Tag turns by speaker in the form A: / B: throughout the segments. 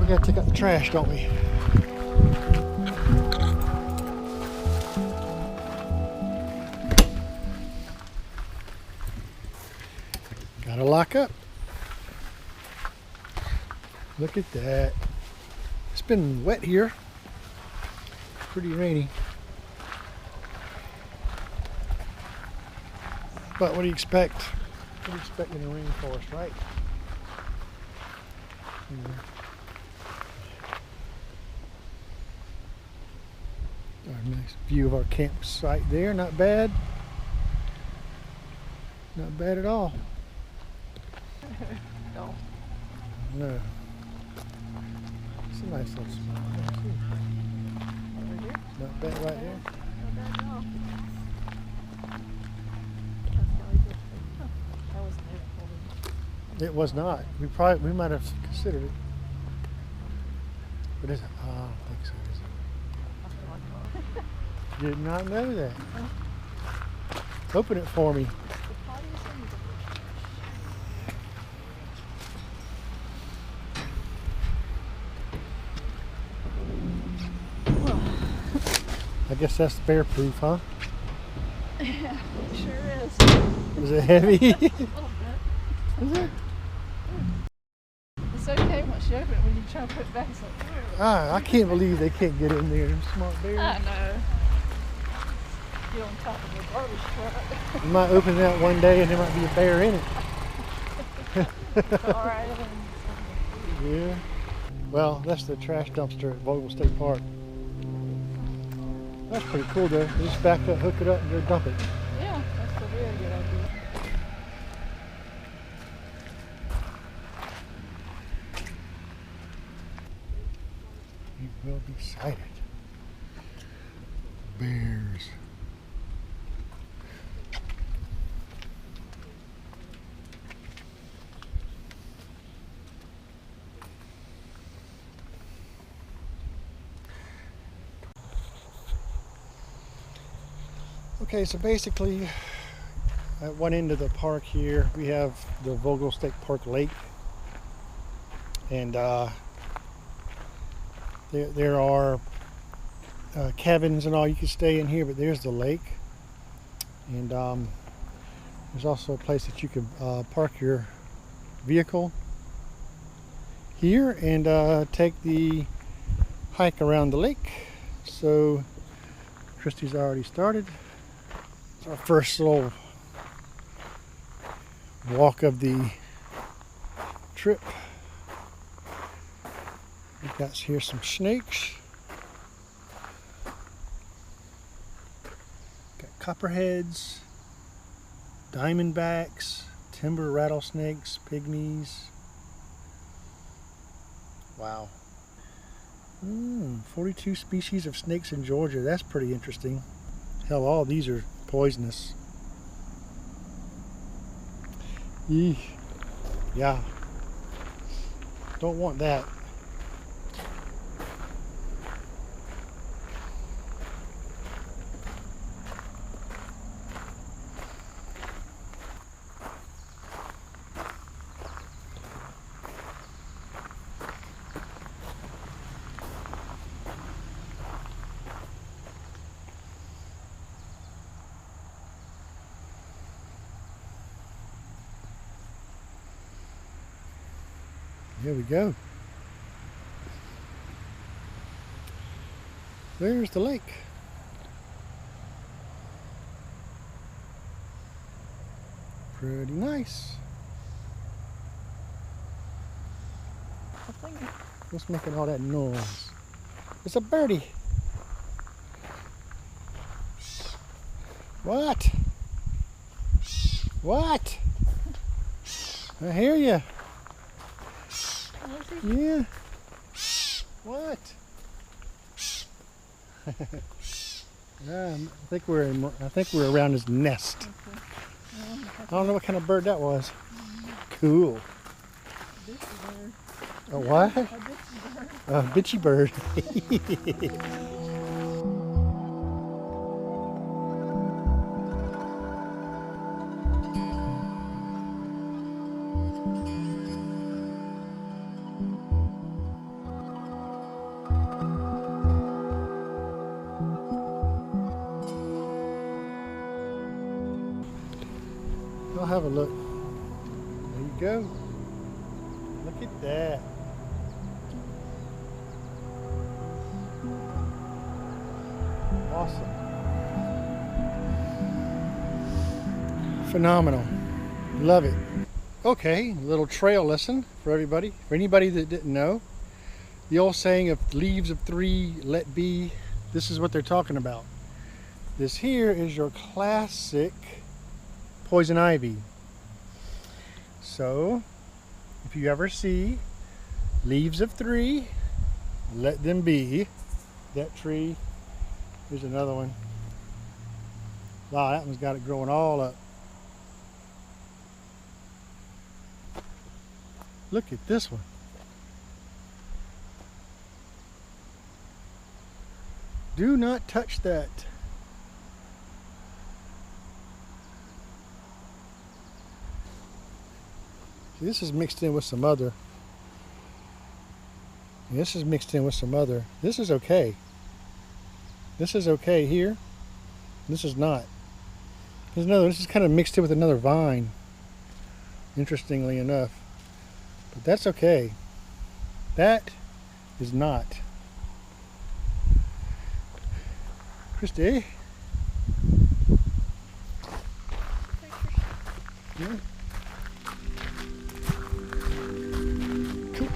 A: We gotta take out the trash, don't we? Gotta lock up. Look at that. It's been wet here. Pretty rainy. But what do you expect? What do you expect in a rainforest, right? Our nice view of our campsite there. Not bad. Not bad at all.
B: No.
A: No. It's a nice little spot.
B: Over here?
A: Not bad right there.
B: Not bad at all. That was never.
A: It was not. We might have considered it. But is it? Oh, I don't think so. Is it? Did not know that. Open it for me. I guess that's bear proof, huh?
B: Yeah, it sure is.
A: Is it heavy?
B: A little bit.
A: Is it?
B: It's okay once you open it. When you try to put it back, it's like,
A: Ah, I can't believe they can't get in there. Them smart bears.
B: I know. Get on top of a garbage truck.
A: You might open it out one day and there might be a bear in it.
B: All right.
A: Yeah. Well, that's the trash dumpster at Vogel State Park. That's pretty cool though. You just back up, hook it up, and go dump it.
B: Yeah, that's a very good idea.
A: You will be sighted. Bears. Okay, so basically at one end of the park here we have the Vogel State Park Lake, and there are cabins and all you can stay in here, but there's the lake, and there's also a place that you can park your vehicle here and take the hike around the lake. So Christy's already started. It's our first little walk of the trip. We've got here some snakes. Got copperheads, diamondbacks, timber rattlesnakes, pygmies. Wow. 42 species of snakes in Georgia. That's pretty interesting. Hell, all of these are poisonous. Eesh. Yeah. Don't want that. Here we go. There's the lake. Pretty nice. What's making all that noise? It's a birdie. What? What? I hear you. Yeah. What? I think we're around his nest.
B: Okay.
A: I don't know what kind of bird that was. Cool. A what? A bitchy bird. have a look. There you go. Look at that. Awesome. Phenomenal. Love it. Okay, a little trail lesson for everybody. For anybody that didn't know, the old saying of leaves of three, let be, this is what they're talking about. This here is your classic poison ivy. So, if you ever see leaves of three, let them be. That tree, here's another one. Wow, that one's got it growing all up. Look at this one. Do not touch that. See, this is mixed in with some other. This is mixed in with some other. This is okay. This is okay here. This is not. There's another. This is kind of mixed in with another vine. Interestingly enough. But that's okay. That is not. Christy? Yeah. Cool.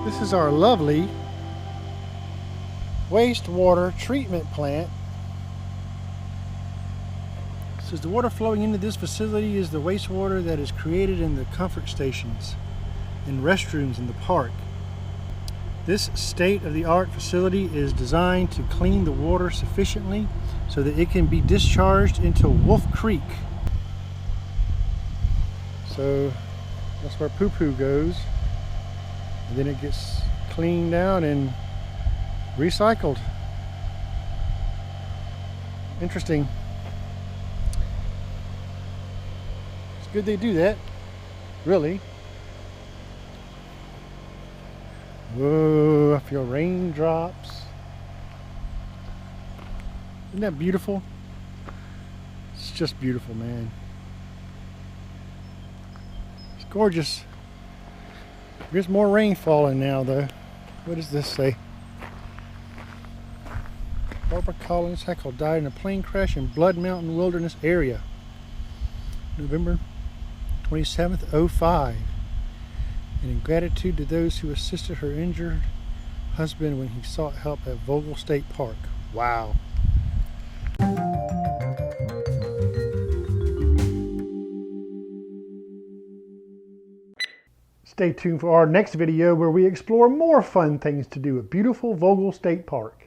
A: This is our lovely wastewater treatment plant. It says the water flowing into this facility is the wastewater that is created in the comfort stations and restrooms in the park. This state-of-the-art facility is designed to clean the water sufficiently so that it can be discharged into Wolf Creek. So that's where poo-poo goes. And then it gets cleaned out and recycled. Interesting. It's good they do that, really. Whoa, I feel raindrops. Isn't that beautiful? It's just beautiful, man. It's gorgeous. There's more rain falling now, though. What does this say? Barbara Collins Heckle died in a plane crash in Blood Mountain Wilderness area. November 27th, 05. And in gratitude to those who assisted her injured husband when he sought help at Vogel State Park. Wow. Stay tuned for our next video where we explore more fun things to do at beautiful Vogel State Park.